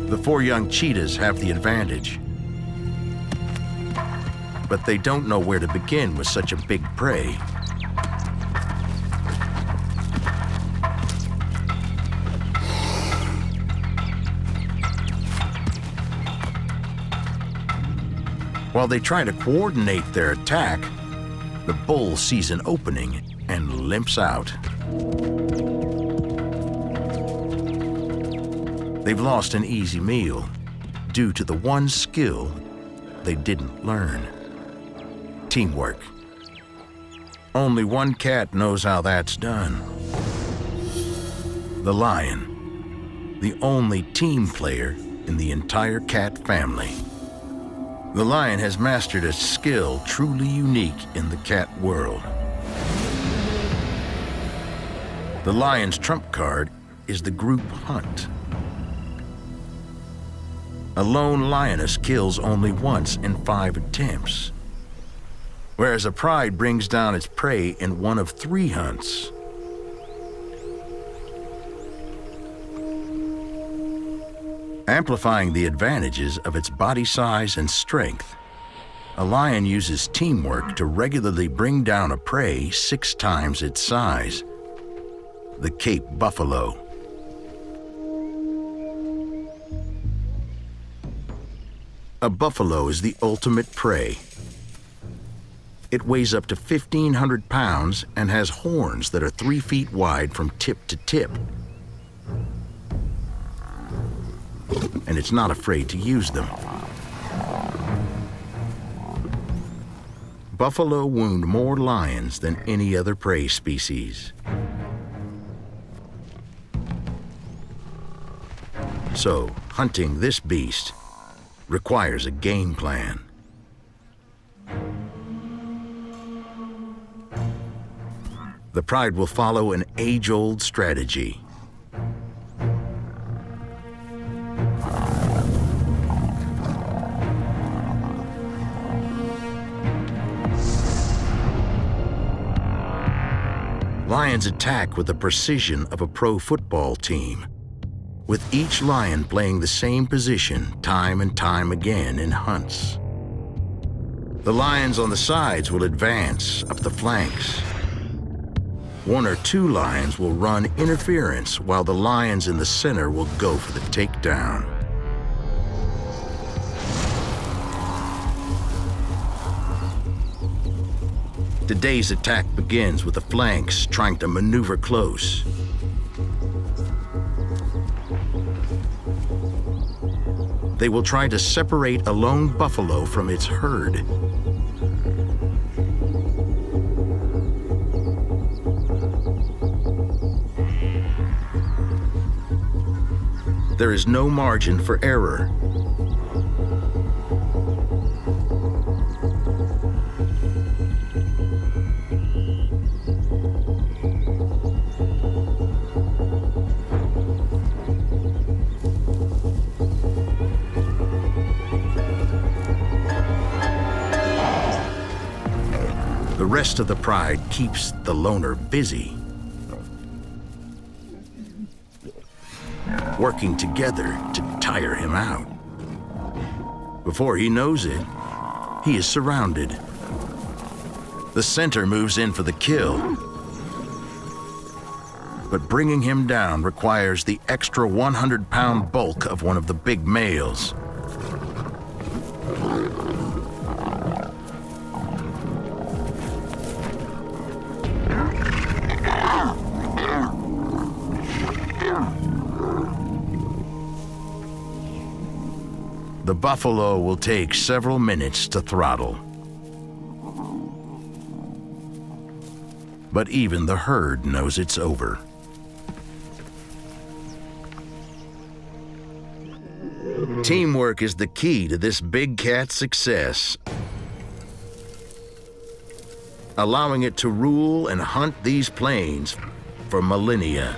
The four young cheetahs have the advantage. But they don't know where to begin with such a big prey. While they try to coordinate their attack, the bull sees an opening and limps out. They've lost an easy meal due to the one skill they didn't learn: teamwork. Only one cat knows how that's done. The lion, the only team player in the entire cat family. The lion has mastered a skill truly unique in the cat world. The lion's trump card is the group hunt. A lone lioness kills only once in 5 attempts, whereas a pride brings down its prey in one of 3 hunts. Amplifying the advantages of its body size and strength, a lion uses teamwork to regularly bring down a prey 6 times its size, the Cape buffalo. A buffalo is the ultimate prey. It weighs up to 1,500 pounds and has horns that are 3 feet wide from tip to tip. And it's not afraid to use them. Buffalo wound more lions than any other prey species. So, hunting this beast requires a game plan. The pride will follow an age-old strategy. Lions attack with the precision of a pro football team, with each lion playing the same position time and time again in hunts. The lions on the sides will advance up the flanks. 1 or 2 lions will run interference while the lions in the center will go for the takedown. Today's attack begins with the flanks trying to maneuver close. They will try to separate a lone buffalo from its herd. There is no margin for error. The rest of the pride keeps the loner busy, working together to tire him out. Before he knows it, he is surrounded. The center moves in for the kill, but bringing him down requires the extra 100-pound bulk of one of the big males. The buffalo will take several minutes to throttle. But even the herd knows it's over. Teamwork is the key to this big cat's success, allowing it to rule and hunt these plains for millennia.